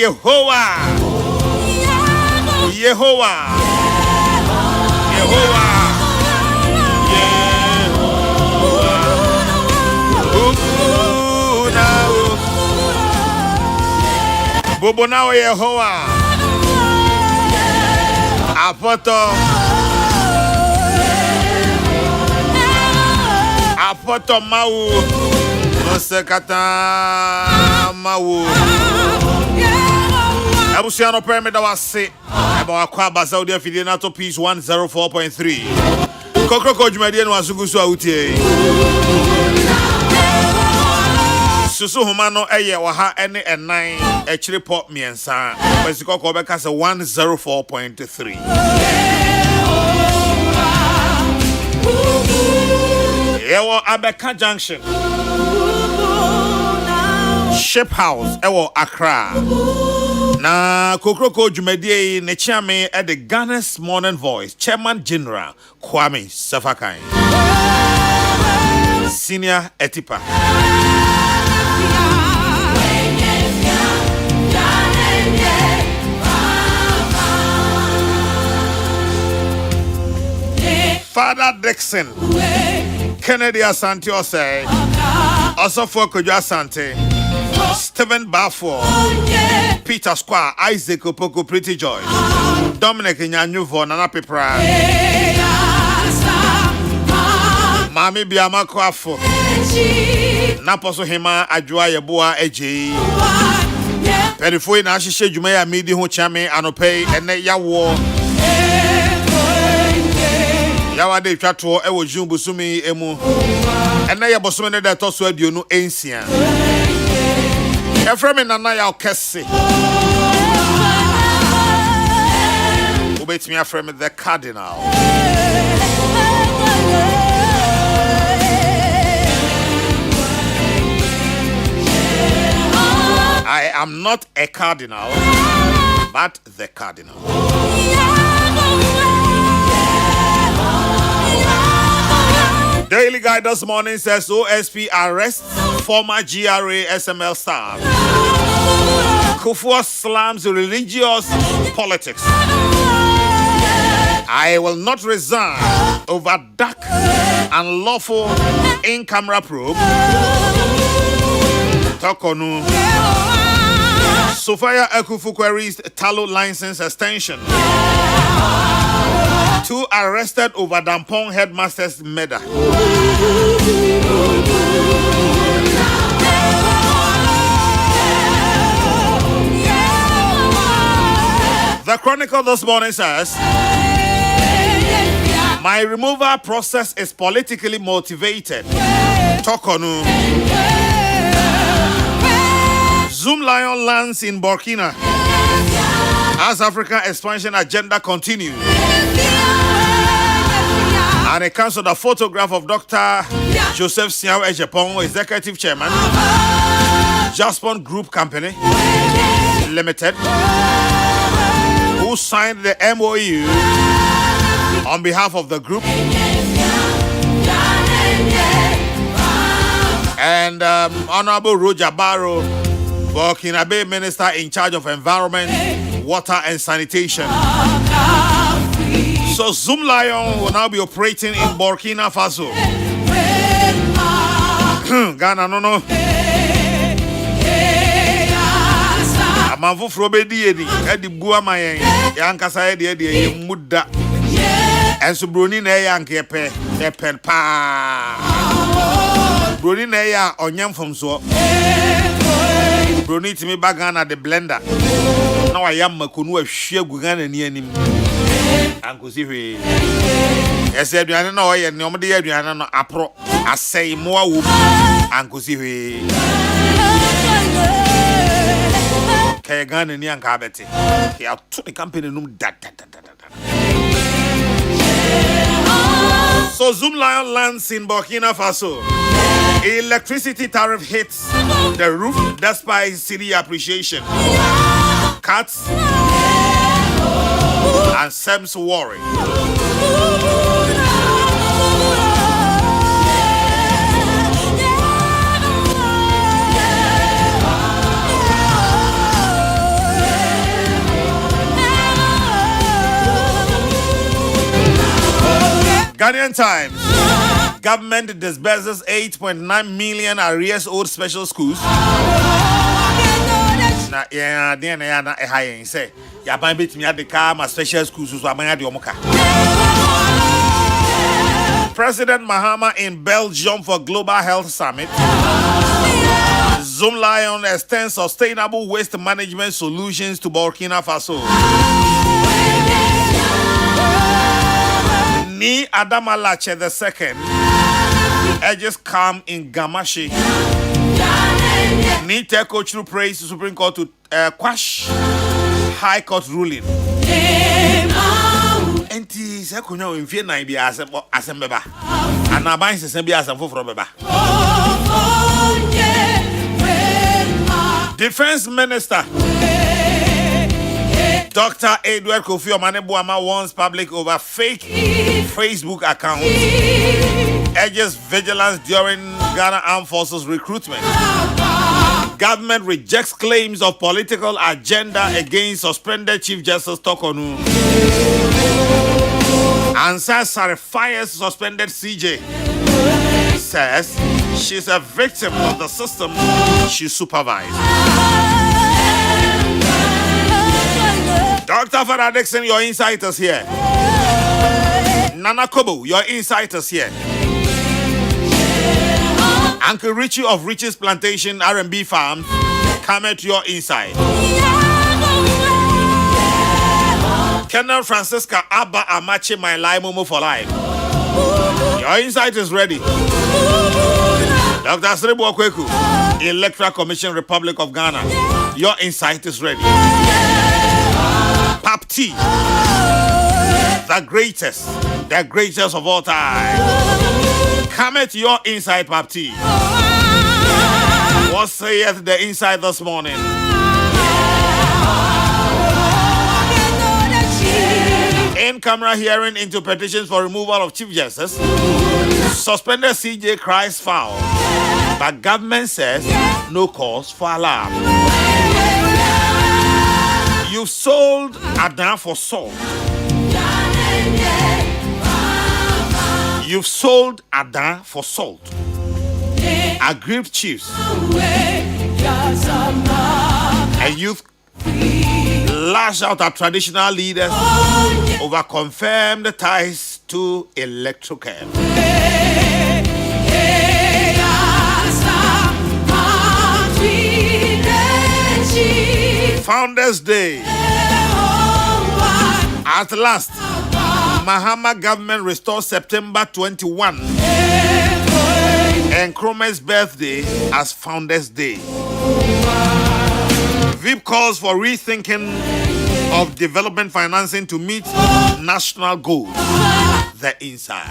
Yehovah. Yehovah. Yehovah. Bobo now Yehovah. Apoto mau Nosekata mau Abusiano permit that was say about Kwaba Saudi Fidinato Peace 104.3 Kokrokoo Jumadian was Gusu Autie Susu Humano Eye Waha N and 9 actually pop me and San Mexico Quebec has a 104.3 Ewo Abeka Junction Ship House Ewo Accra Na Kokrokoo Jumadiye Nechame at the Ghana's Morning Voice Chairman General Kwame Safakai Senior Etipa Father Dixon Kennedy Asante Osei Osofo Kojo Asante Stephen Bafo Peter Square Isaac Opoko Pretty Joy Dominic Nyanyuvo Nana Pepra Mami Biama Kwafo Naposo Hema Ajua Yeboa Eji Perifoi na Ashishe Jumaya Midi Ho Chame Anope Ene Yawo Yawade Chato Ewo Jumbu Sumi Emu Ene ya Bosumene da Tosu Aduonu Ensia Efremi Nana ya Okese Ubetimi Efremi the Cardinal I am not a cardinal but the cardinal Daily Guide this morning says OSP arrests former GRA SML staff. Kufuor slams religious politics. I will not resign over dark and lawful in-camera probe. Tokonu. Sophia Ekufu queries Talo license extension. 2 arrested over Dampong headmaster's murder. The Chronicle this morning says, my removal process is politically motivated. Tokonu. Zoom Lion lands in Burkina as African expansion agenda continues. And it comes with a photograph of Dr. Joseph Siao Ejepong, Executive Chairman, Jaspon Group Company Limited, who signed the MOU on behalf of the group. And Honorable Roger Barrow, Burkina Bay Minister in charge of Environment, Water and Sanitation. So Zoom Lion will now be operating in Burkina Faso. Ghana no. Amanfo frobedi edi bua mayen yankasa edi muda. Enso broni na yanke epen pa. Broni na ya onyam from so. Broni timi bagana the blender. Na wa yam makonu ahwie gugana ni anim. Ankosi hwe. Ese aduane na oye ne omde aduane no apro asai moa wo. Ankosi hwe. Kaya gana ni anka abete. Ya to the company num da. So Zoom Lion lands in Burkina Faso. Electricity tariff hits the roof despite city appreciation. Cuts and Sam's worry. Ghanaian Times. Government disburses 8.9 million arrears owed special schools. Na ya na high say ya ban bit me the car my special schools so amanya de omoka. President Mahama in Belgium for Global Health Summit. Zoom Lion extends sustainable waste management solutions to Burkina Faso. Ni Adamalache II edges calm in Gamashi. Ni Teko True praise the Supreme Court to quash High Court ruling. Enti se kunyo mfie nan bia asem beba. Ana ban sesen bia asem foforo beba. Defense Minister Dr. Edward Kofi Omanebuama warns public over fake Facebook accounts. Urges vigilance during Ghana Armed Forces recruitment. Government rejects claims of political agenda against suspended Chief Justice Tokonu. Ansar Sare fires suspended CJ. Says she's a victim of the system she supervised. Dr. Farah Dixon, your insight is here. Nana Kobo, your insight is here. Uncle Richie of Richie's Plantation R&B Farm, come at your insight. Colonel Francisca Abba Amache, my life, Momo for life. Your insight is ready. Dr. Sribo Kweku, Electoral Commission, Republic of Ghana. Your insight is ready. Pap T, the greatest of all time. Come at your insight, Pap T. What saith the insight this morning? In-camera hearing into petitions for removal of Chief Justice. Suspended CJ cries foul, but government says no cause for alarm. You've sold Adan for salt. You've sold Adan for salt. Aggrieved chiefs. A youth lash out at traditional leaders over confirmed ties to electrical. Founders Day. At last, Mahama government restores September 21 and Krome's birthday as Founders Day. VIP calls for rethinking of development financing to meet national goals. The inside.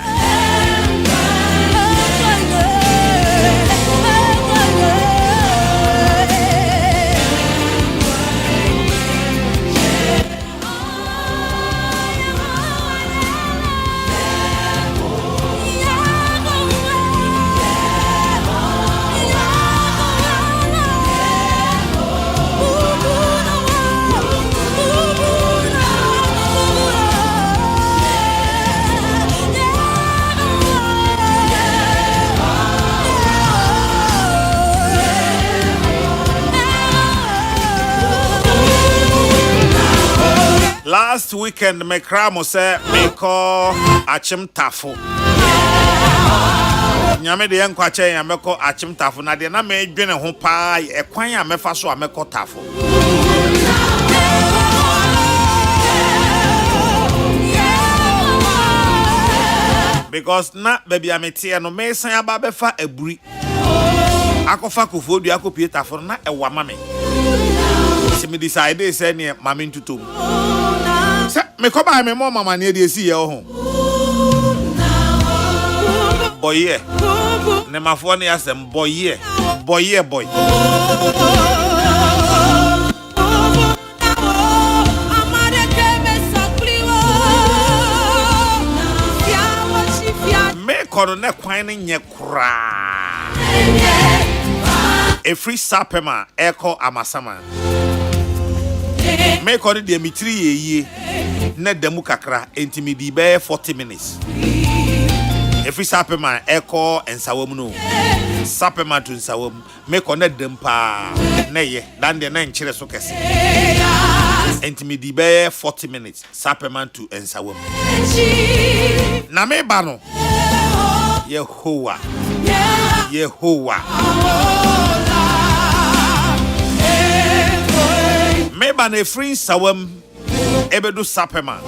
Last weekend, me kramo se me ko achim tafo. Nyame de yankwache ya me ko achim tafo na de na me dwene ho pa e kwan ya me fa so a me ko tafo. Because na baby amete no me san aba be fa aburi. Akofa kofodu akopie tafo na e wa mame. Se me decide say ne mame ntutom. Me ko ba me mo mama ne de esi ye ho. Boye. Ne mafo ne asem boye. Boye boy. Me kono ne kwan ne nye kra. E free sapema eko amasama. Me kono de mitri ye. Na demu kakra intimidi be 40 minutes. Every sapema echo and sawam no. Sapema to sawam make on them pa neye than the 9 chile so kesi. And me di be 40 minutes sapema to and sawam. Na me bano. Yehowa. Me bano free sawam ebedu sapema.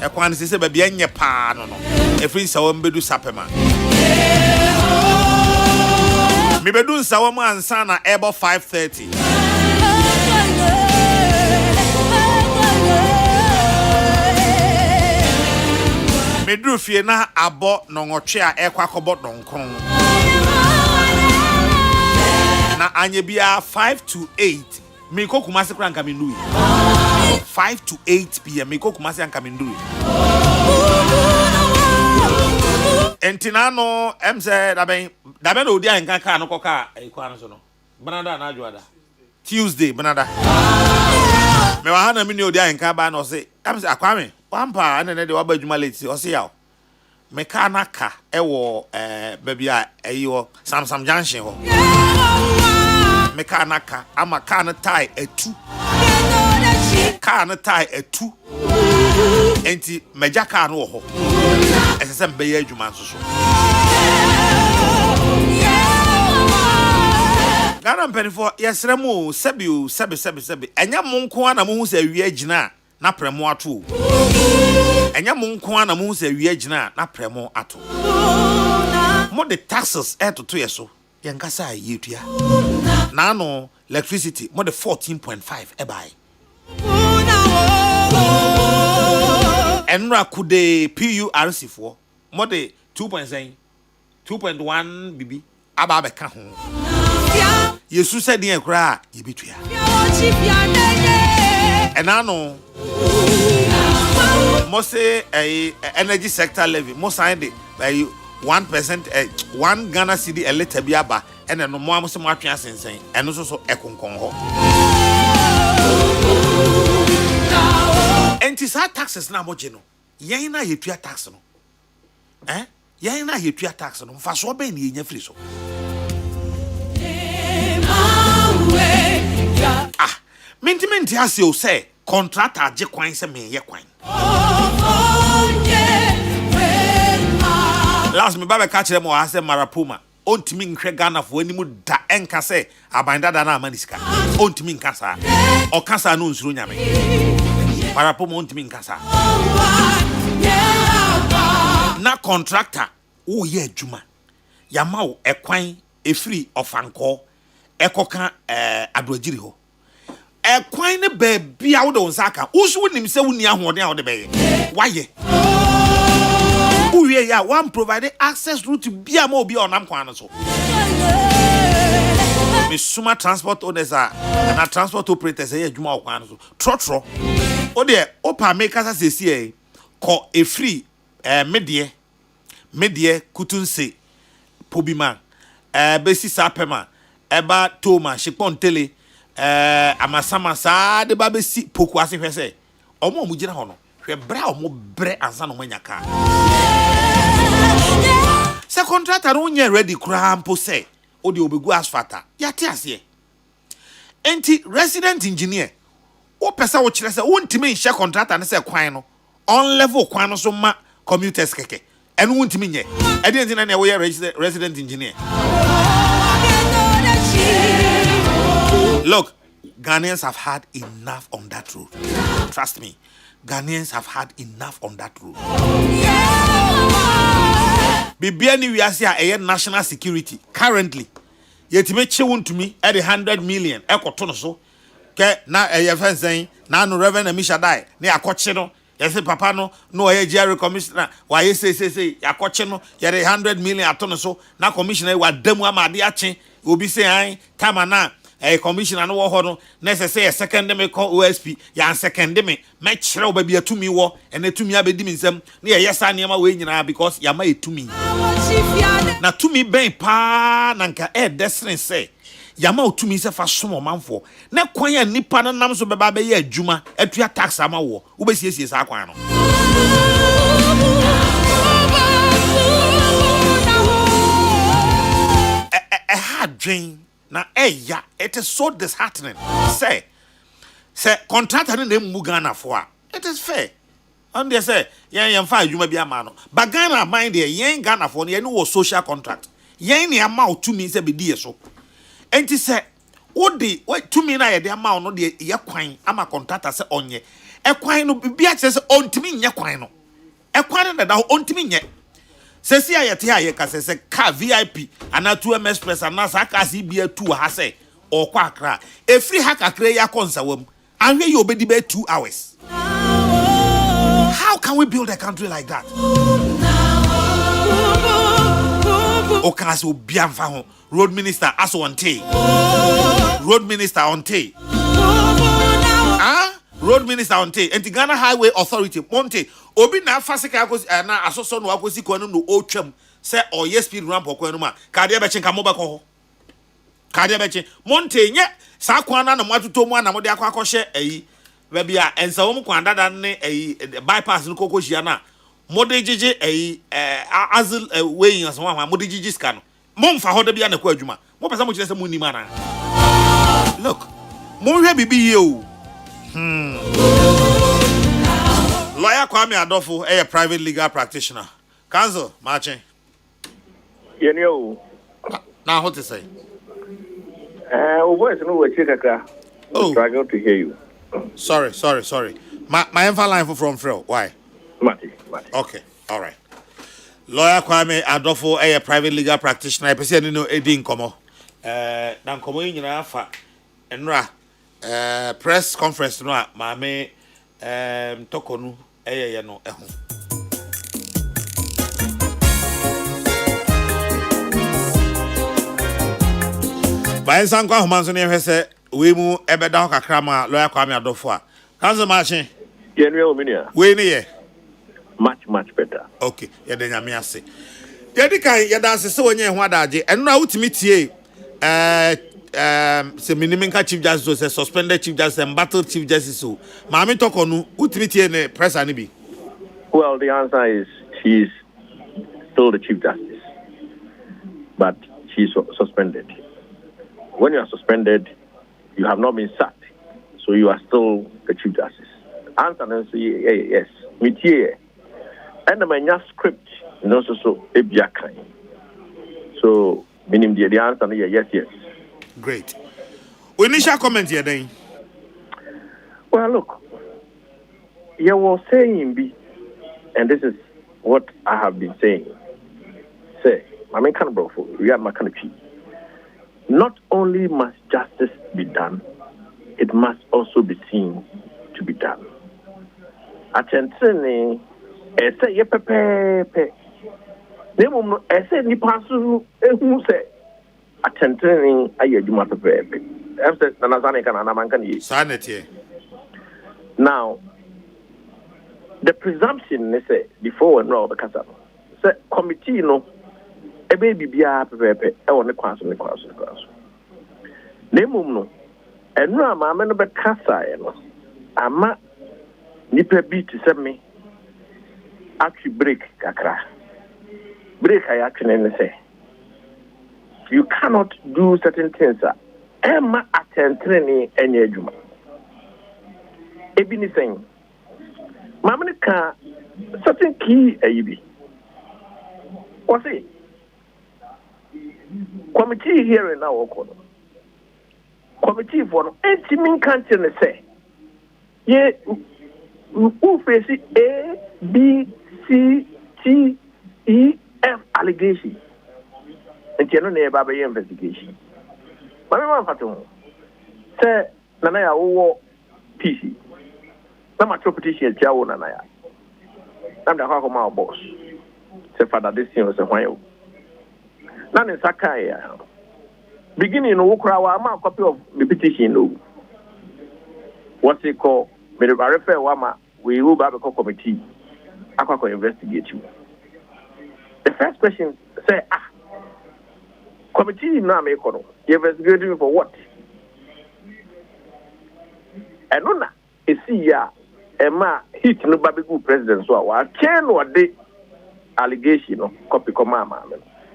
Ekwan se be bia nye pa no no. Efri sawam bedu sapema. Me bedu sawam ansa na ebo 5:30. Me dru fie na abo no nwotwe a ekwa kobo donkron. Na anye bia 5 to 8. Me ko kumase kra nka me ndui. 5 to 8 p.m. me ko kumase anka me ndui. Entinano emse daben no odi anka ka no koka ekwa no so no. Banada na adwoada. Tuesday banada. Me wa hana me ni odi anka ba no se emse akwame pampa ane ne de waba adwuma late o se yawo. Me ka na ka ewo baby a eyo Samsam Junction ho. Me ka na ka ama ka na tie etu. Ka na tie etu. Enti meja ka no ho. Esese mbe ye adwuma nso so. Gana mpenifo yesremu sebi enya monko na mo hu se awie agina na premo ato. Enya monko na mo hu se awie agina na premo ato. Mo the taxes to yeso yenkasa yetua. Na no electricity mo the 14.5 e buy. Enra kude PURC for mo the 2.1 bibi aba be ka ho. Yesu said the ekra yebetua. And I know most energy sector levy most signed it by 1% 1 Ghana cedi a little biaba and no more must march saying and also ekonkon ho. And tis our taxes na mojeno. Yen na yetua tax no. Yen na yetua tax no. Fa so be ni enya free so. Mintimenti as you say, contract a je kwan se me ye kwan. Last me baba catch them or I say marapuma. Ontimi nhwe Ghana fo animu da enka se abanda da na amaniska. Ontimi nkasa. O kasa no nsuru nyame. Marapuma ontimi nkasa. Na contractor wo ye adwuma. Yama wo ekwan efiri ofanko. Ekoka adwagiri ho. Ekwan ne baby a wo don saka. Usu wonim se woni ahode a wo de beye. Waye. Uye ya one provide access route bia ma obi onam kwan so. Me suma transport owners na transport operators e adwuma okwan so. Trotro. O de opa make asa sesi ko e free medie kutunse pobima besi sapema eba toma shikpon tele amasama sa de ba besi poku ase hwese omo mu gina ho no hwe bra omo bre ansa no manyaka se contractor no nye ready kura mpo se odi obegu asfalta yate ase enti resident engineer o pesa wo kire se wontimi nhye contractor ne se kwan no on level kwan no so ma commuters keke enu wontimi nye e dey ntina na wo ye resident engineer. Look, Ghanaians have had enough on that road. Trust me, Ghanaians have had enough on that road. Bibiani we are here national security currently. Yet me chewun to me at 100 million. Ekotono so. Ke na fence saying na no Reverend Misha die. Ne akoche no. Yesi papa no Jerry commissioner. Why say akoche no. Yere 100 million atono so. Na commissioner wa demu amade ache. Obi say ai time na commissioner no wo ho no necessary second me call OSP ya second me kire oba bia tumi wo ene tumi abedi mi nsam na ye yesa niam we nyina because ya ma etumi na tumi ben pa na nka destin say ya ma otumi se fa somo manfo na kwan ya nipa no nam so beba be ye adwuma atua tax ama wo wo be siesie sa kwan no dream. Na ya, it is so disheartening. Say contractor in the Mugana for it is fair. And they say, yeah, fine, you may be a man. But Ghana mind there, yen Ghana for no social contract. Yen the amount to me say be dear so. And he said, what the what to me na the amount no the ya kwan ama contractor say onye. E kwan no be access on to me nya kwan no. E kwan na da on to me nya. Say see ayete aye ka say car VIP and 2M Express and na sa ka si bia 2 ha say or kwa kra. E free ha kakra ya konsa wam. And where you obedi be 2 hours. How can we build a country like that? Okaso biamfa ho road minister aso on tay. Road minister on tay. Road minister on tay. And the Ghana Highway Authority Monte obi na fasika akosi na asoso no akosi ko no otwam say or yes speed ramp ko no ma ka de be chenka mo be ko ho ka de be chen Monte nye sa kwa na matoto mu na mo de akwa ayi baby a ensa wo mu dada ne ayi bypass no kokohia na mode gigi azil way as one mode gigi scan mom fa hoda bia na kwa adwuma mo pesa mo kire se mo ni mana look mo hwe bibi ye o lawyer Kwame Adofo a private legal practitioner counsel marching yenyo now what to say voice no we check kakra struggle to hear you. Sorry. My info line from Frel. Why? Mati. Okay, all right. Lawyer Kwame Adofo, a private legal practitioner. I person no edin komo. Na komo yi nyina afa. Enra press conference no a maame tokonu ye no eho. Bayan san kwa human so ne hwese we mu ebeda kakra ma lawyer Kwame Adofo a. Council machine. Yenwe ominia. We ni ye. Much better. Okay, ye de nyame ase. Ye di kan ye dance se wonye ho adaje. Eno a utimi tie se miniminka chief justice se suspended chief justice and battle chief justice so. Maame tokonu utimi tie ne press ani bi. Well, the answer is she's still the chief justice. But she's suspended. When you are suspended, you have not been sacked. So you are still the chief justice. Answer and say yes. Mitiye. And the manya script is also so ebiakai. So meaning the answer is yes. Great. Initial comment here then. Well, look, you were saying and this is what I have been saying. Say, I mean, kind of we are my country. Not only must justice be done, it must also be seen to be done. Atentene, ese ye pepepe. Nemo no ese ni pasu ehu se atentene aye adwuma pepepe. Ese na nazane kana na manka ni. Sanity. Now, the presumption is say before and now the kasa. Say committee no ebe bibia pepepe e won ne kwaso. Nemo no enu amaame no be kasa e no ama nipa bi to say me actually break kakra I actually say you cannot do certain things emma attentrene enye adwuma ebi ni saying maame ka certain key ayibi what say committee hearing now okono committee for no entimin country ne say ye who face A, B, C, T, E, F allegation. And you know never be investigation. But I want to say Nanaya or PC. Some petition Jao Nanaya. I'm the Hawkoma boss. Say father this thing was a while. None in Sakaya. Beginning in Ukrawa, I'm a copy of the petition. What's it called? But if I refer Wama, we will have a committee. I can investigate you. The first question say, committee now make you investigate for what? And no, you see, Emma hit no baby president so I chain what the allegation of copy command.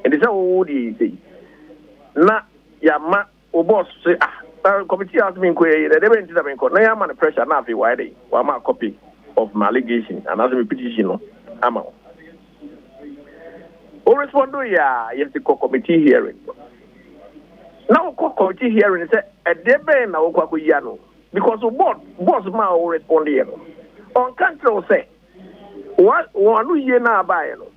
And this is what he say. Now, yama o boss say committee has been query the debate is been called na man pressure na fi why dey wa ma copy of my allegation and as a petition no ama o respond to yes the committee hearing now committee hearing say a debate na o kwa ya no because the boss ma o respond here no on country say what one year na buy no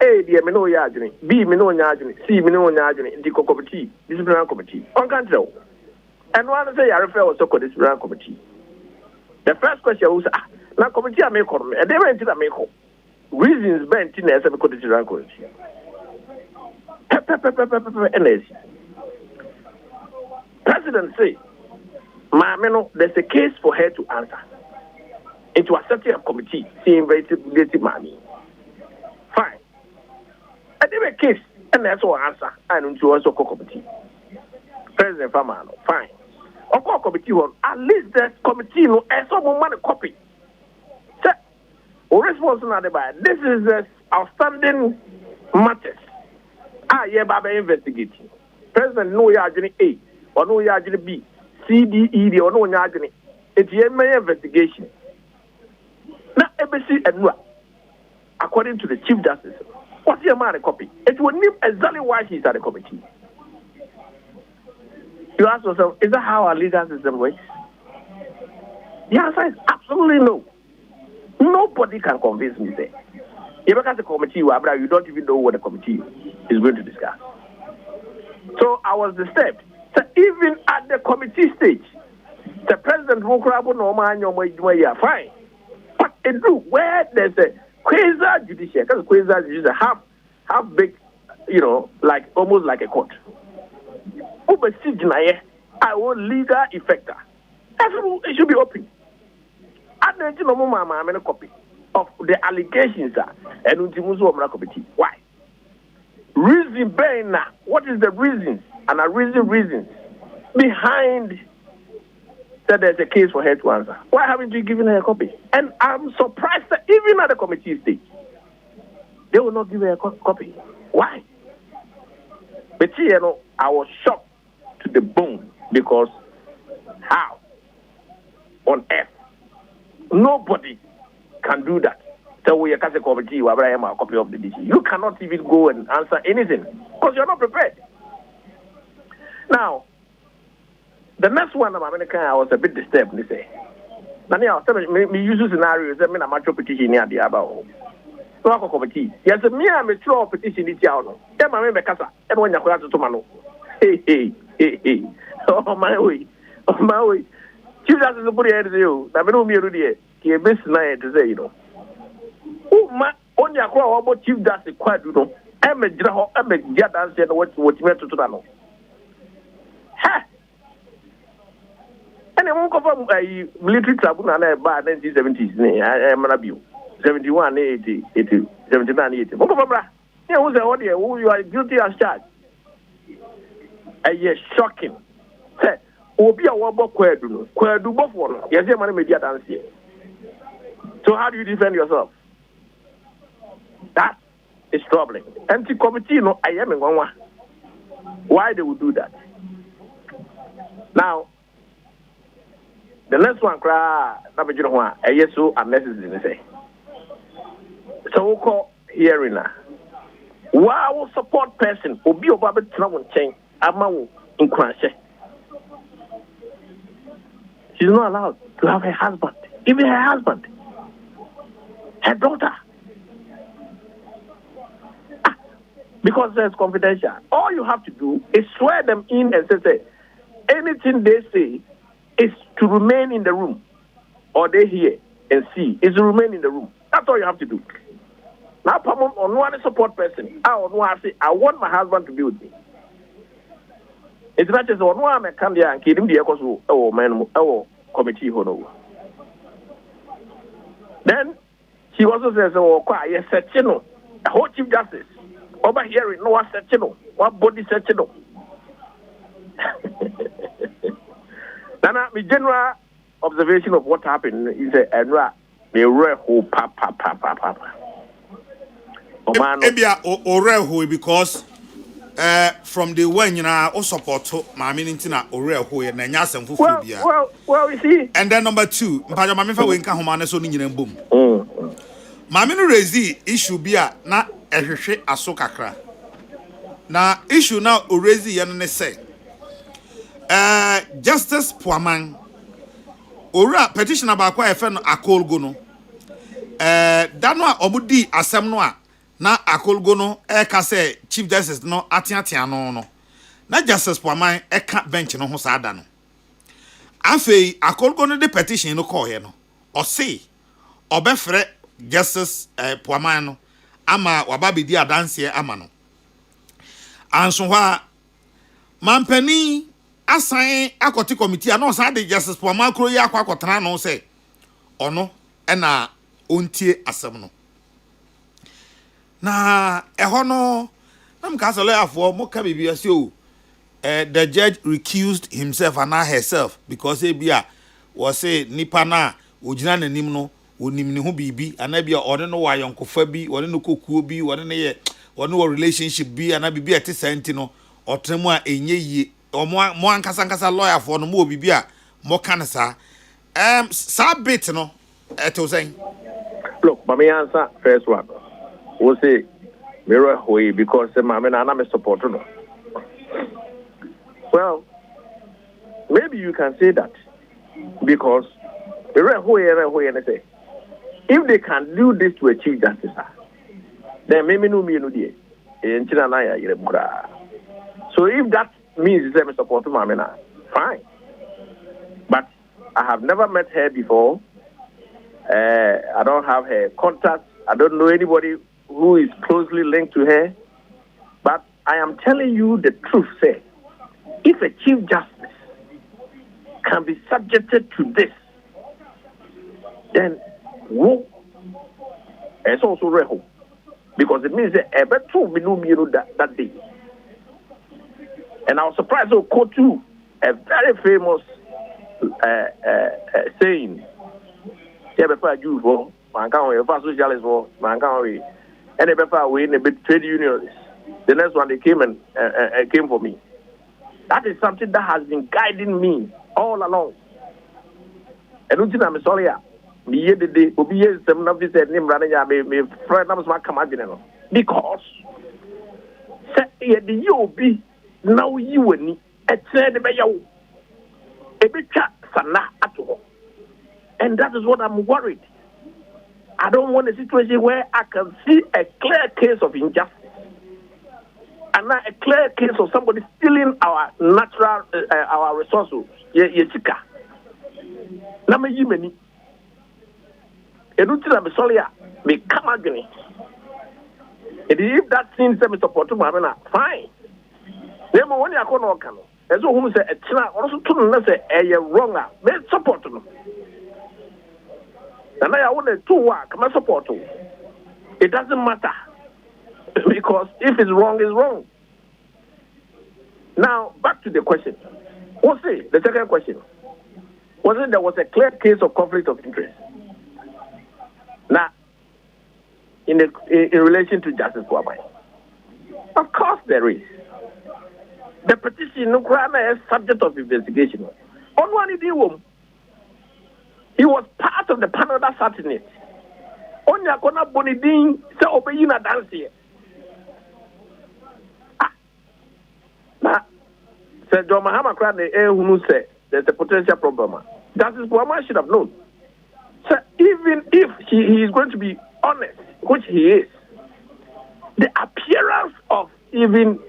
A, the me no ya adwene. B, me no nya adwene. C, me no nya adwene. The committee, disciplinary committee. On country. And one say I refer also to disciplinary committee. The first question was na committee I make on. And they went to make reasons bent in as a disciplinary committee. President say, no, there's a case for her to answer. Into a certain committee, see investigative money. Fine. And they were case, and that's what answer. And into also committee. President Famano, fine. Or committee one, at least the committee no and some money copy. Say, or response not about this is the outstanding matters. Yeah, Baba investigating. President no yajini A or no yajini B, C, D, E, D or no yajini. It's a investigation. Now, ABC and according to the Chief Justice, what's your man a copy? It will name exactly why she's at the committee. You ask yourself, is that how our legal system works? The answer is absolutely no. Nobody can convince me there. If you a committee, you don't even know what the committee is going to discuss. So I was disturbed. So even at the committee stage, the president will grab no man, fine. But it do where there's a quasi judicial, because quasi judicial half big, like almost like a court. I want legal effector. It should be open. I don't know I'm a copy of the allegations and committee. Why? Reason being now. What is the reasons and a reasons behind that there's a case for her to answer? Why haven't you given her a copy? And I'm surprised that even at the committee stage, they will not give her a copy. Why? But I was shocked to the bone because how on earth nobody can do that. So we are a committee where I am a copy of the DC. You cannot even go and answer anything because you're not prepared. Now, the next one I'm American, I was a bit disturbed. They say, "Nani, me use scenarios. I mean, I'm a petition here. The about so I committee. Yes, me I'm a true petition. It's out. Then my member casa. Everyone you're going to mano. Hey. Oh my way. Chief Justice is putting it you. Na me no me already. He best na to say ma on your call about Chief Justice quite I'm a dance and what you meant to know. Ha! And I won't confirm a military tribunal by 1970s. I am an abuse. 71, 80, 79, 80. Who's the audio? Who you are guilty as charged? Yes, shocking. Say, Obi a wabo kwedu both one. Yes, your money media dance here. So how do you defend yourself? That is troubling. Anti-committee, I am in one. Why they would do that? Now, the next one, yes, so unnecessary. So we call hearing now. Wow, support person, Obi Obabe Travel Chain, Amawu in Crashe. She's not allowed to have her husband, even her husband, her daughter. Because it's confidential. All you have to do is swear them in and say anything they say is to remain in the room, or they hear and see is to remain in the room. That's all you have to do. Now, on one support person, I want my husband to be with me. It's not just on one I come there and kill him the echoes. Oh man, committee hono. Then she also says, "Oh, yes, Setchino, a whole Chief Justice over here, no one Setchino, what body Setchino." Now, my general observation of what happened is a whole papa. Maybe orehu because from the one you know, o support Mami Nintina Ore Hoye na nyasem fufu bia. Well, you see. And then number 2, mpajo mami fa wenka homa na so ni nyina mbom. Mm. Mami no raise issue bia na ehwehwe aso kakra. Na issue na o raise ye no ne say. Justice Puaman ora petitioner ba kwa efe no akolgo no. Dano a omudi asem no a na akolgo no e ka say Chief Justice no atiatia no. Na Justice Puaman e ka bench no ho saada no. Afei akolgo no de petition no call here no. O say obefre Justice Puaman no ama wababedi adanse ama no. Anso hwa mampani asan akoti committee no sa de Justice Puaman kro yi akwa no say ono na ontie asem no. Na eho no nam ka so lawyer mo ka bibia se o the judge recused himself and herself because ebia was say nipa na ogina nanim no onim ne ho bibi anabia one no wa yonkofa bi one no kokuo bi one ne ye one wo relationship bi anabia ete senti no otremu a enye yie mo ankasa lawyer for no mo bibi a mo kan sa sa bit no eto saying look mama answer first one we say mirror hoy because mama na me support no. Well, maybe you can say that because if they can do this to a Chief Justice, then maybe no me no dey. So if that means that I support Mamena, fine. But I have never met her before. I don't have her contact. I don't know anybody who is closely linked to her. But I am telling you the truth, say. If a Chief Justice can be subjected to this, then who? It's also reho. Because it means that ever told me no that day. And I was surprised to quote you a very famous saying. Yeah, before you for mankind, for socialists for mankind, and before we in the trade unions. The next one they came and came for me. That is something that has been guiding me all along. And I'm sorry, me the day, obi yes, some of this name running me friend numbers ma come again. Because say the you be now you ni said be you a bit sana at all. And that is what I'm worried. I don't want a situation where I can see a clear case of injustice. And now a clear case of somebody stealing our natural, our resources. Yesika. Na me yimeni. Eduti na me solia me come again. If that seems to be supported, fine. Then when you are going to work, as who say a china also to say a wrong, me support them. And I want to work, my support. It doesn't matter. Because if it's wrong, it's wrong. Now, back to the question. What's it? The second question. Was it there was a clear case of conflict of interest? Now, in relation to Justice Kwame? Of course there is. The petition is subject of investigation. On one day, he was part of the panel that sat in it. On your corner, Bonidin, say, obey na dance here. Now, said John Mahama Krane, who said there's a potential problem. Justice Puaman should have known. So even if he is going to be honest, which he is, the appearance of even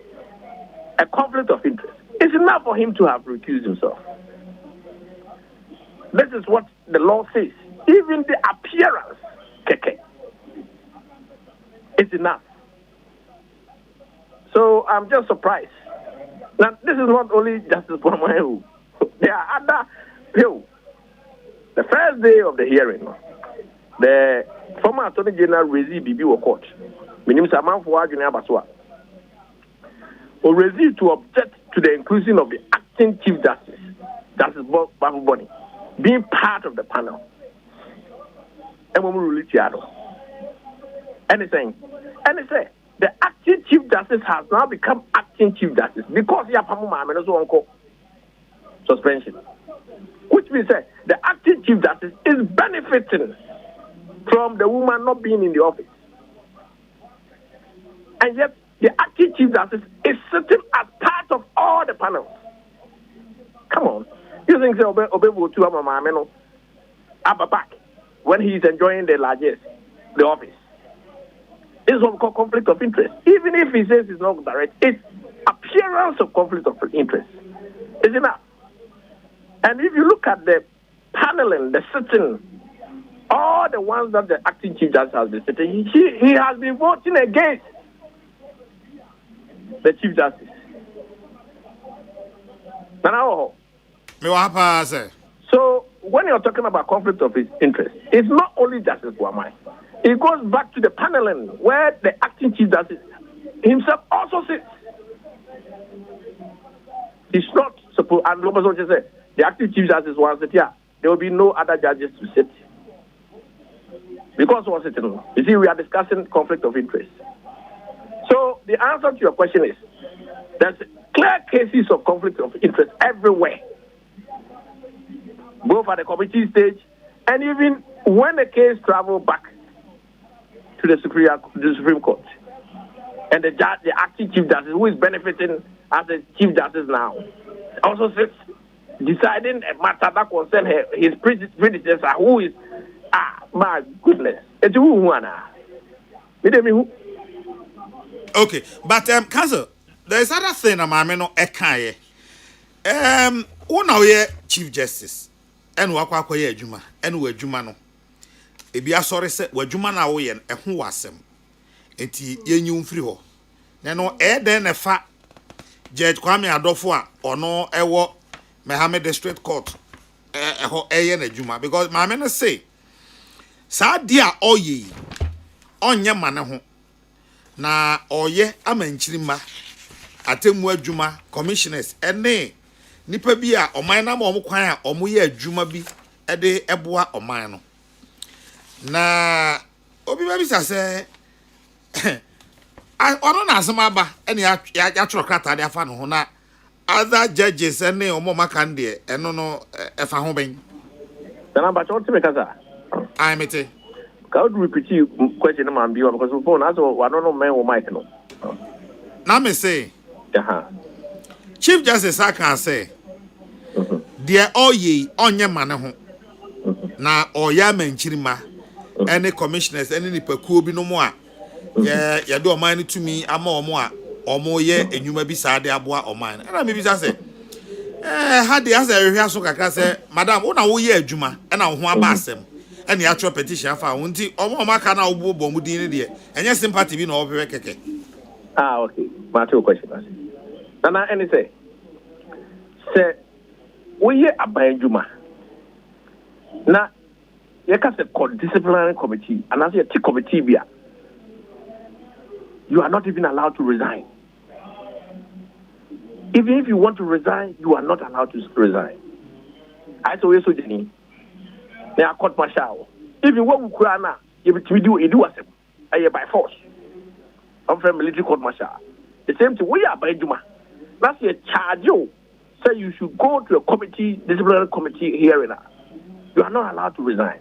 a conflict of interest is enough for him to have recused himself. This is what the law says. Even the appearance, keke, is enough. So I'm just surprised. Now, this is not only Justice Puaman. There are other people. The first day of the hearing, the former Attorney General Rezi Bibi was court. Minim Saman for Junior Baswa. Or Rezi to object to the inclusion of the acting Chief Justice, Justice Babu Boni, being part of the panel. And when we release Yado. And he say, the acting Chief Justice has now become acting Chief Justice because he has uncle suspension. Which means that the acting Chief Justice is benefiting from the woman not being in the office. And yet, the acting Chief Justice is sitting as part of all the panels. Come on. You think so? Obe to Amamameno Abba back when he is enjoying the largest, the office. This is what we call conflict of interest. Even if he says it's not direct, it's appearance of conflict of interest. Is enough. And if you look at the paneling, the sitting, all the ones that the acting Chief Justice has been sitting, he has been voting against the Chief Justice. So when you're talking about conflict of interest, it's not only Justice Wamai. It goes back to the paneling where the acting Chief Justice himself also sits. He's not supposed, and Lopez also said, the acting Chief Justice was that there will be no other judges to sit. Because what's it? You see, we are discussing conflict of interest. So the answer to your question is there's clear cases of conflict of interest everywhere, both at the committee stage and even when the case travels back to the Supreme Court. And the acting Chief Justice, who is benefiting as a Chief Justice now, also sits deciding a matter that concerns his predecessor, who is, my goodness, it's who. Okay, but Council, there's other thing no ekaye. Una we Chief Justice, and wakwa akoye adwuma, and we adwuma no. Ebi asori se wadwuma na wo ye ho wasem. Enti yenyu mfiri ho. Na no den na fa Judge Kwame Adofo a ono ewo Mohammed District Court ho eye na adwuma because maame no say sa dia oye onye mane ho na oye amanchirima atemu adwuma commissioners ene nipa bi a oman na ma omkwan a omoye adwuma bi ede eboa oman no na obi ba bisa se ono na asema ba ene ya tro krata de afa no ho na other judges ene omo maka nde eno no efa ho ben na ba choti me kaza I mete how do we repeat question na man because phone as we no men wo mic no na me say Chief Justice aka say there oye onye mane ho na oya manchirima any commissioners any nipakuo bi no mo a ye do oman ni tumi ama omo a omo ye enwuma bi saade aboa oman na me bi say ha de asa ehwe aso kakra say madam wo na wo ye adwuma na wo ho aba asem ene ya tro petition afa wo nti omo maka na wo bo mu din ne de enye sympathy bi na wo pewe keke okay ma to question na any say we ye aban adwuma na you can say disciplinary committee and as a committee bia you are not even allowed to resign. Even if you want to resign, you are not allowed to resign. I saw you so Jenny. They are court martial. Even what we crana, you do as by force. I'm from military court martial. The same thing we are by Juma. That's a charge you. Say you should go to a committee, disciplinary committee hearing. You are not allowed to resign.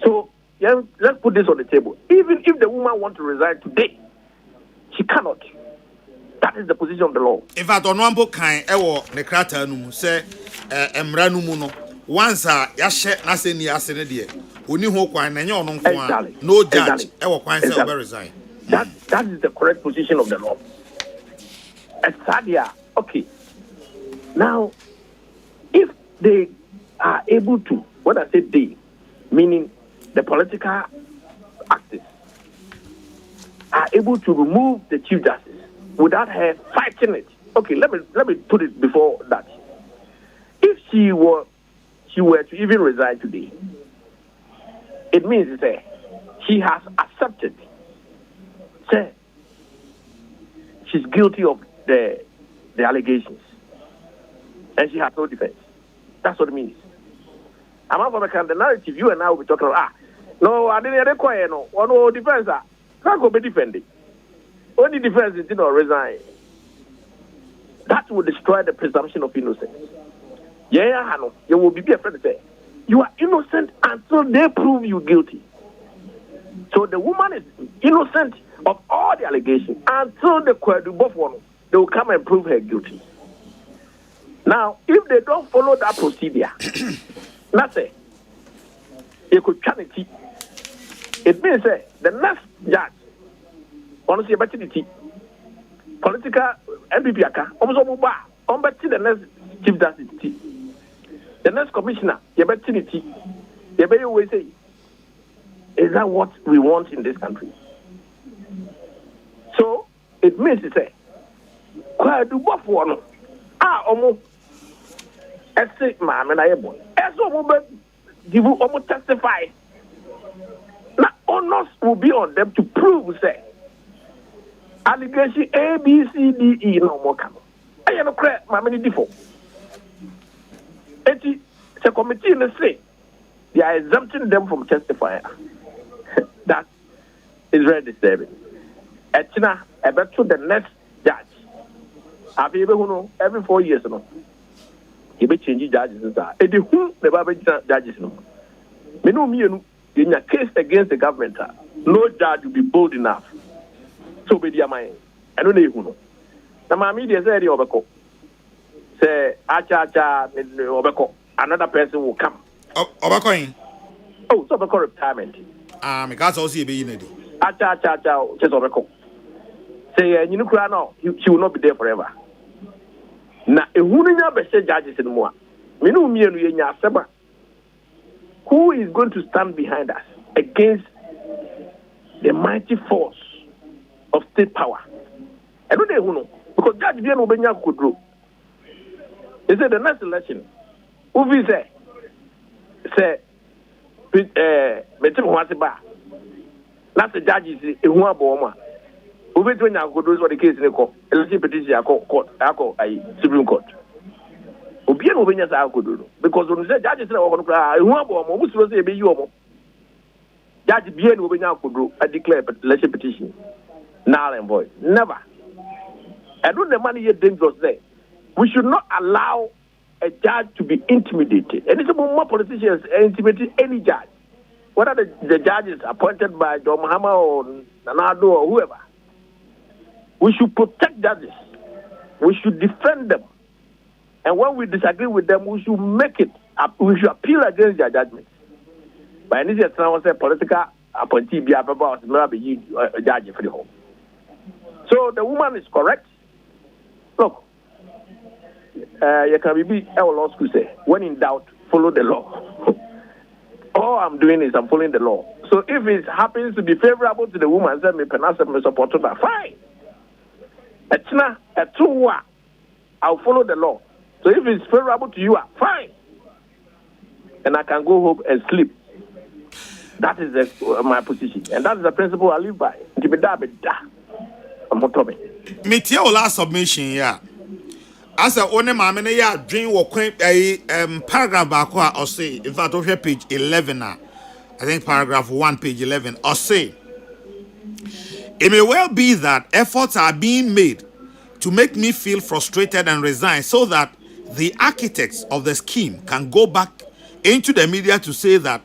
So yeah, let's put this on the table. Even if the woman wants to resign today, she cannot. That is the position of the law. In fact, on one book, kind ewo nekrata numu say emra numu no. Once yashe na se ni asene de. Oni ho kwan na nye ono nko no judge ewo kwan say obe resign. That is the correct position of the law. Sadia, okay. Now, if they are able to, when I say they, meaning the political actors, are able to remove the Chief Justice without her fighting it. Okay, let me put it before that. If she were to even resign today, it means that she has accepted, say, she's guilty of the allegations, and she has no defense. That's what it means. I'm not going to the narrative you and I will be talking about. No, I didn't require no defense. Can't go be defending. only defense is not resign. That will destroy the presumption of innocence. Yeah, Hano, you will be a friend say you are innocent until they prove you guilty. So the woman is innocent of all the allegations until the court do both one. They will come and prove her guilty. Now, if they don't follow that procedure, let's say you could charity. It means the next judge, honestly, about the political MPP aka, almost on the next chief justice, the next commissioner, you bet it. You bet always say, is that what we want in this country? So it means to say, quite do both one. Almost. Say, ma'am, and I am one. As a woman, you will almost testify. Now, onus will be on them to prove, say, allegation A, B, C, D, E, no more come. I am a crack, my many default. It's a committee in the state. They are exempting them from testifying. That is very disturbing. Etina, I bet to the next judge. Have you ever know every 4 years? No? He be changing judges. And the who the Bible judges. No, me know me in a case against the government. No judge will be bold enough. So be their mind. I don't know who know. Now, my media say the Obeko. Say, acha, Obeko. Another person will come. Obeko. Oh, so Obeko retirement. Because also be in it. Acha, just Obeko. Say, you know, now she will not be there forever. Now, a woman never say judges anymore. We know me and we are. Who is going to stand behind us against the mighty force of state power? I don't know who know because Judge Bien Obenya could do. He said the next election, who will say, Metim Wasiba. That's the judges in Huaboma. Who will do what the case in the court, election petition, court, Supreme Court. Obien Obenya sa could do because when the judges are on Huaboma, who was a Biyomo. Judge Bien Obenya could do a declare election petition. Null and void. Never. I don't the money yet dangerous there. We should not allow a judge to be intimidated. And it's about more politicians intimidating any judge. Whether the judge is appointed by John Mahama or Nanado or whoever. We should protect judges. We should defend them. And when we disagree with them, we should make it. We should appeal against their judgments. But in this time, say political appointee be a judge for the home. So the woman is correct. Look, you can be our law school say, when in doubt, follow the law. All I'm doing is I'm following the law. So if it happens to be favorable to the woman, say me penasa me support her, fine. It's not a true. I'll follow the law. So if it's favorable to you, fine. And I can go home and sleep. That is my position, and that is the principle I live by. Meet your last submission, yeah. As a one mamma, yeah, dream or paragraph back or say, in fact, over page 11, I think paragraph 1, page 11, or say, it may well be that efforts are being made to make me feel frustrated and resign so that the architects of the scheme can go back into the media to say that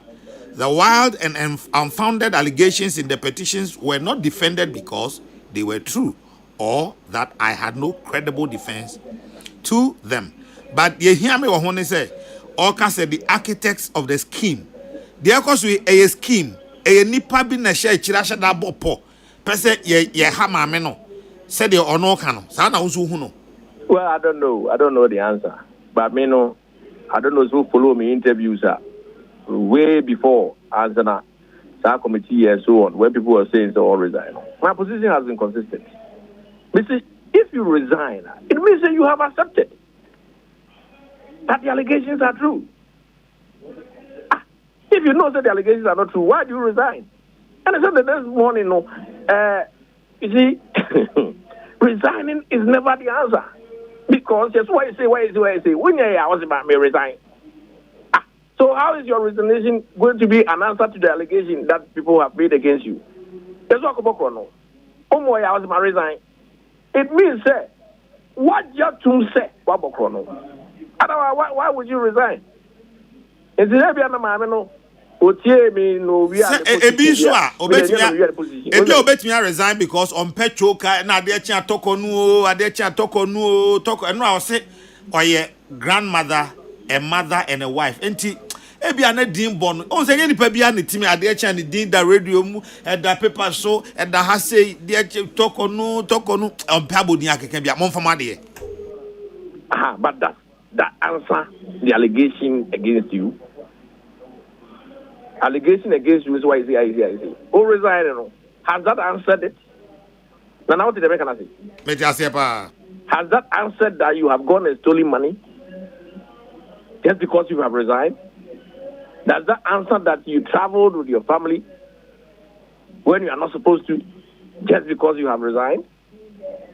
the wild and unfounded allegations in the petitions were not defended because they were true, or that I had no credible defense to them. But you hear me when they say, all can say the architects of the scheme. There course we a scheme, a nipa bi na share chirasha da bopo. Pese ye hama meno. Said the ono kano. Sana usu huno. Well, I don't know. I don't know the answer. But me know, I don't know who follow me interviews way before Anzana, our committee and so on, where people were saying so all resign. My position has been consistent. If you resign, it means that you have accepted that the allegations are true. If you know that the allegations are not true, why do you resign? And I said the next morning, you see, resigning is never the answer. Because that's why you say, when I was about me resign. So how is your resignation going to be an answer to the allegation that people have made against you? There's no. I was my resign. It means, say, what you to say, Wabokrono. Otherwise, why would you resign? Is it every other man? No, me no, we are obet me resign because on petrol car na de chia toko no and I say or grandmother, a mother, and a wife. Enti ebi ana din bon on say any pa bia na timi ade chia ni din da radio mu e da paper so e da ha say de toko no on pa bodin akeke bia mon fama de. But that answer the allegation against you. Allegation against you is why is it? Who resigned? Has that answered it? Now what did the say? Has that answered that you have gone and stolen money just because you have resigned? Does that answer that you traveled with your family when you are not supposed to just because you have resigned?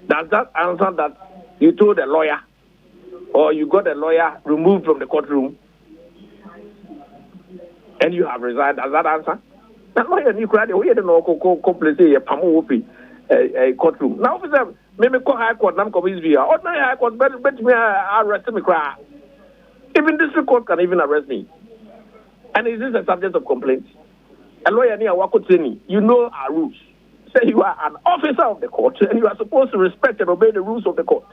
Does that answer that you told a lawyer or you got a lawyer removed from the courtroom and you have resigned? Does that answer? That lawyer you cried away the no complaint a courtroom. Now officer maybe call high court nam come via ordinary high court bet me arrest me cry. Even district court can even arrest me. And is this a subject of complaint? A lawyer near Wako training, you know our rules. Say you are an officer of the court and you are supposed to respect and obey the rules of the court.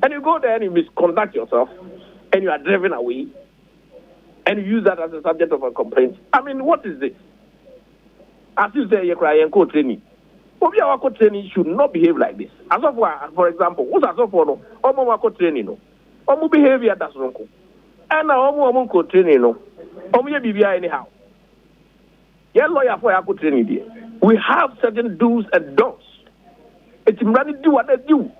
And you go there and you misconduct yourself and you are driven away and you use that as a subject of a complaint. I mean, what is this? As you say, you're crying court training. Obia Wako training should not behave like this. As of for example, what's as of no? Omo Wako training no. Omo behavior that's wrong. And now Omo court training no. Omo BBI anyhow. Yeah, lawyer for Wako training there. We have certain do's and don'ts. It's really do what they do.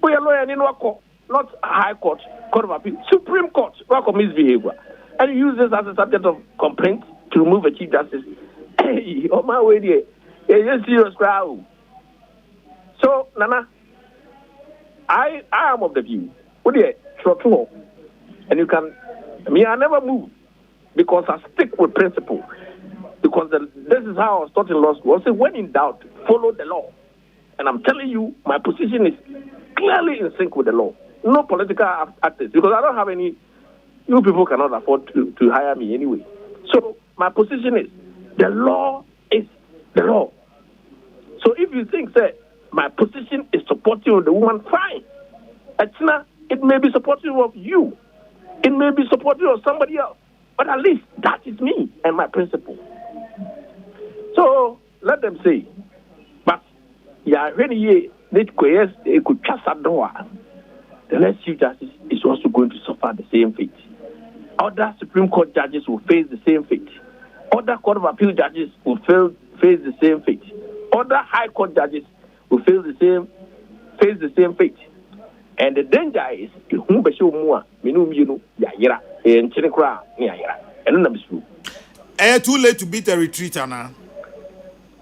We are lawyer in Wako, not High Court, Court of Appeal, Supreme Court, Wako misbehavior. And you use this as a subject of complaint to remove a Chief Justice. Hey, on my way there. It's a serious crowd. So, Nana, I am of the view. And you can, I never move because I stick with principle. Because this is how I was taught in law school. I say, when in doubt, follow the law. And I'm telling you, my position is clearly in sync with the law. No political actors, because I don't have any. You people cannot afford to hire me anyway. So my position is the law is the law. So if you think that my position is supportive of the woman, fine. It may be supportive of you. It may be supportive of somebody else. But at least that is me and my principle. So let them say, but when you could trust that door, the next Chief Justice is also going to suffer the same fate. Other Supreme Court judges will face the same fate. Other Court of Appeal judges will face the same fate. Other High Court judges will face the same fate. And the danger is too late to beat a retreat, Anna.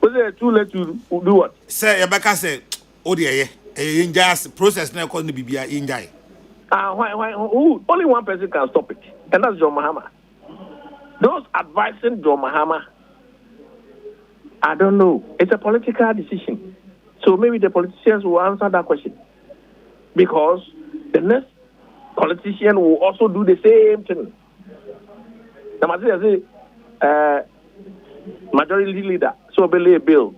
Was it too late to do what? Say, Rebecca said, oh, dear, just process now calling the BBI in Jai. Only one person can stop it, and that's John Mahama. Those advising John Mahama, I don't know. It's a political decision. So maybe the politicians will answer that question. Because the next politician will also do the same thing. Majority leader, so belay a bill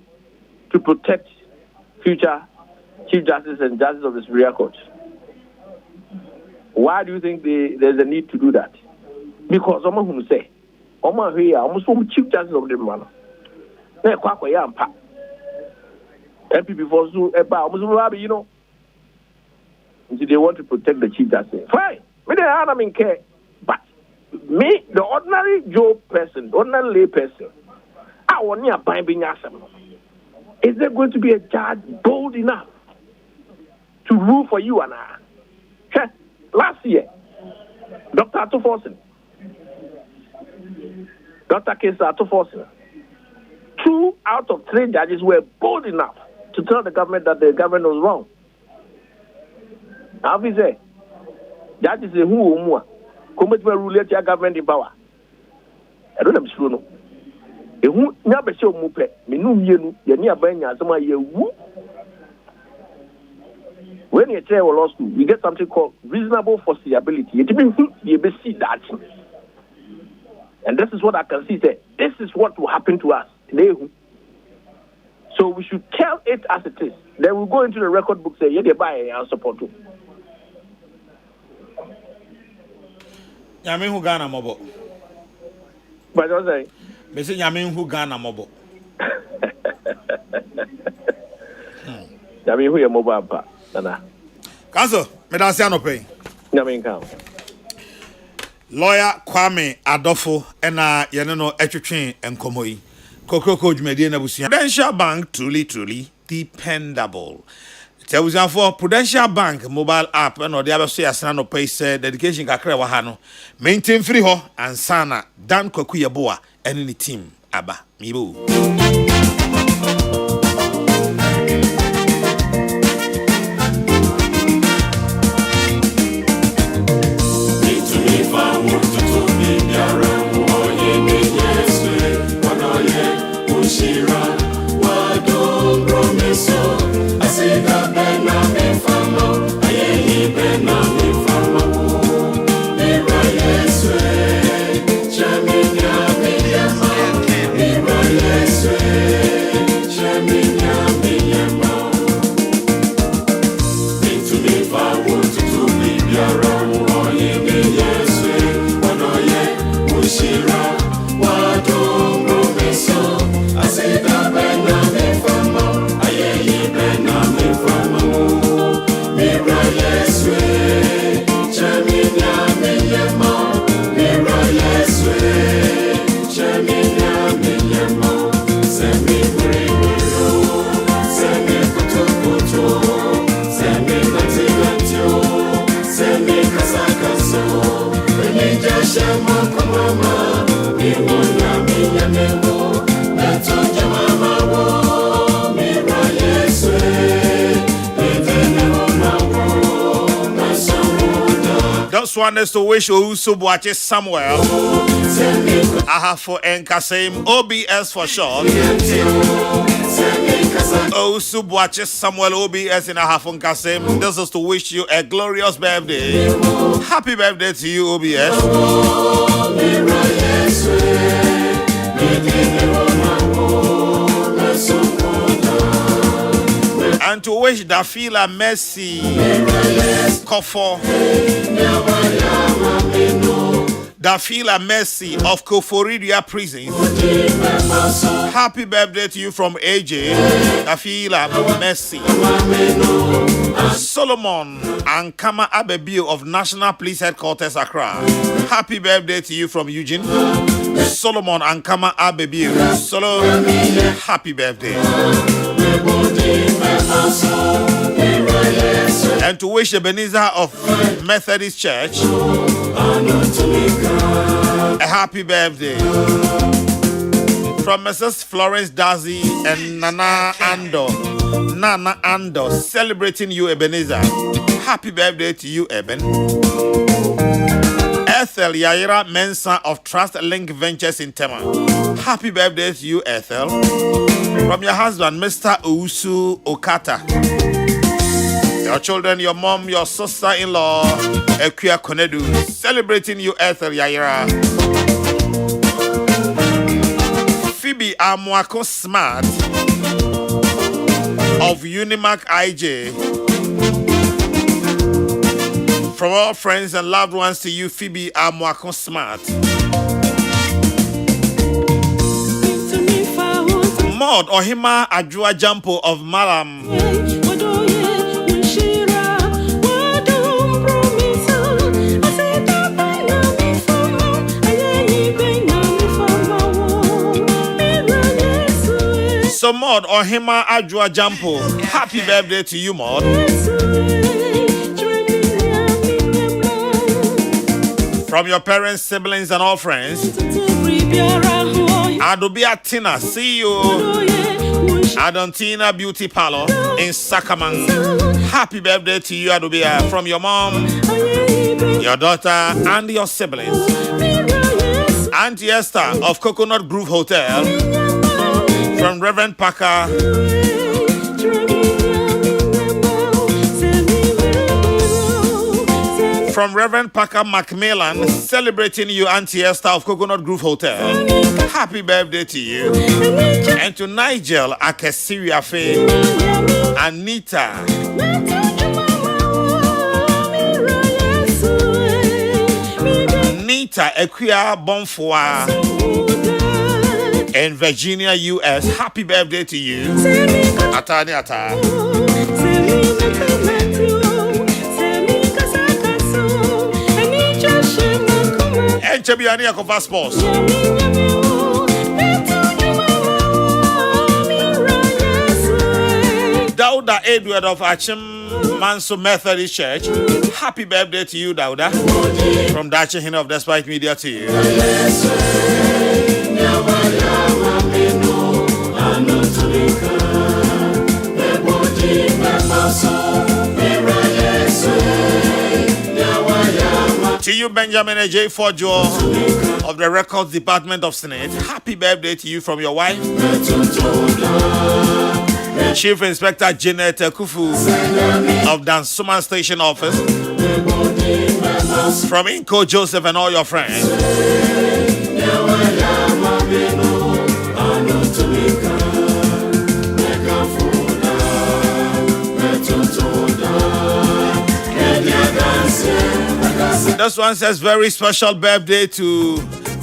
to protect future Chief Justice and Justice of the Superior Court. Why do you think there's a need to do that? Because someone who say, almost Chief Justice of the man. MP before so they want to protect the Chief Justice. Fine. I don't care. But me, the ordinary Joe person, ordinary lay person, I want to buy is there going to be a judge bold enough to rule for you and I? Last year, Dr. Atoforsen, Dr. Kesa Atoforsen, 2 out of 3 judges were bold enough to tell the government that the government was wrong. How is it? Judges say who come to rule your government in power. I don't know. Ehu nya be se omu pe menu mienu ye ni abanya asema ye wu. When you try law school, you get something called reasonable foreseeability. You be see that. And this is what I can see. Say, this is what will happen to us. So we should tell it as it is. Then we'll go into the record book say, yeah, they buy and support you. Yamin who Ghana mobile. But I was saying, Mr. Yamin who Ghana mobile. Yamin who your mobile pa. Council, Medasiano pay. Yamin count. Lawyer Kwame Adofo ena yeneno etwetwen enkomoi. Kokrokoo dwumadi na busia. Prudential Bank truly dependable. For Prudential Bank mobile app and the other say asana no pay say dedication kakra wa ha no. Maintain free ho ansana Dan Kwaku Yeboa any team aba mibo. Just want us to wish Usubuache Samuel. I have for Nkasem OBS for short. Usubuache Samuel OBS in Ahafon. This is to wish you a glorious birthday. Happy birthday to you, OBS. And to wish Dafila Mercy Kofo Dafila Mercy of Koforidia Prison. Happy birthday to you from AJ Dafila Mercy. Solomon Ankama Abebio of National Police Headquarters Accra. Happy birthday to you from Eugene. Solomon Ankama Abebio. Solo, happy birthday. And to wish Ebenezer of Methodist Church a happy birthday. From Mrs. Florence Dazi and Nana Ando celebrating you, Ebenezer. Happy birthday to you, Eben. Ethel Yaira Mensa of Trust Link Ventures in Tema. Happy birthday to you, Ethel. From your husband, Mr. Usu Okata. Your children, your mom, your sister-in-law, Ekia Konedu, celebrating you, Ethel Yaira. Phoebe Amwako Smart of Unimac IJ. From all friends and loved ones to you, Phoebe Amwako Smart. Maud Ohima Ajua Jampo of Malam. So Maud Ohima Ajua Jampo, happy birthday to you, Maud. From your parents, siblings, and all friends. Adobia Tina, see you. Adontina Beauty Parlor in Sacramento. Happy birthday to you, Adobia, from your mom, your daughter, and your siblings. Auntie Esther of Coconut Grove Hotel. From Reverend Parker. From Reverend Parker Macmillan, celebrating you, Auntie Esther of Coconut Grove Hotel. Happy birthday to you. And to Nigel Akesiriafe, Anita, Nita Equia Bonfoy in Virginia, US. Happy birthday to you. Atani Ata. And Chebiani Akova Sports. Dauda Edward of Achim Manso Methodist Church. Happy birthday to you, Dauda. From Dachi Hin of Despite Media to you. To you, Benjamin A. J. Forjo of the Records Department of Senate. Happy birthday to you from your wife. Chief Inspector Janet Kufu of Dansuma Station Office. From Inko Joseph and all your friends. This one says very special birthday to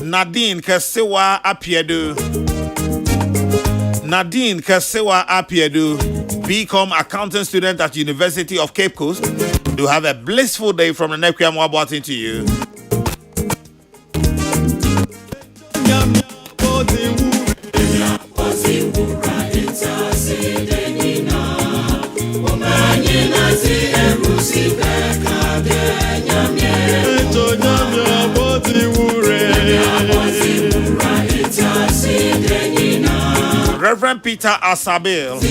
Nadine Kesewa Apiedu. Nadine Kesewa Apiedu, BCom accounting student at University of Cape Coast. Do have a blissful day from the Nekwia Mwabotin to you. Reverend Peter Asabil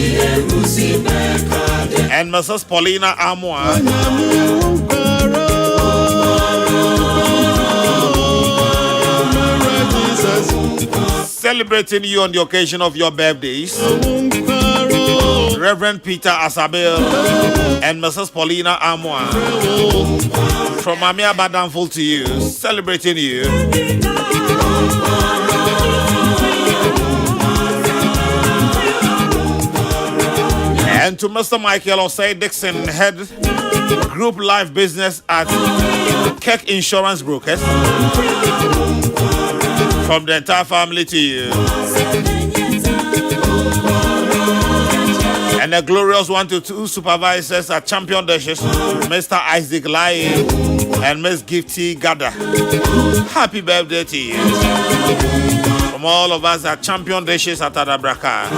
and Mrs. Paulina Amoa celebrating you on the occasion of your birthdays. Reverend Peter Asabil and Mrs. Paulina Amoa from Amia Badamful to you, celebrating you. And to Mr. Michael Osei Dixon, head group life business at Keck Insurance Brokers. From the entire family to you. And the glorious 1 to 2 supervisors at Champion Dishes, Mr. Isaac Lai and Miss Gifty Gada. Happy birthday to you. From all of us at Champion Dishes at Adabraka.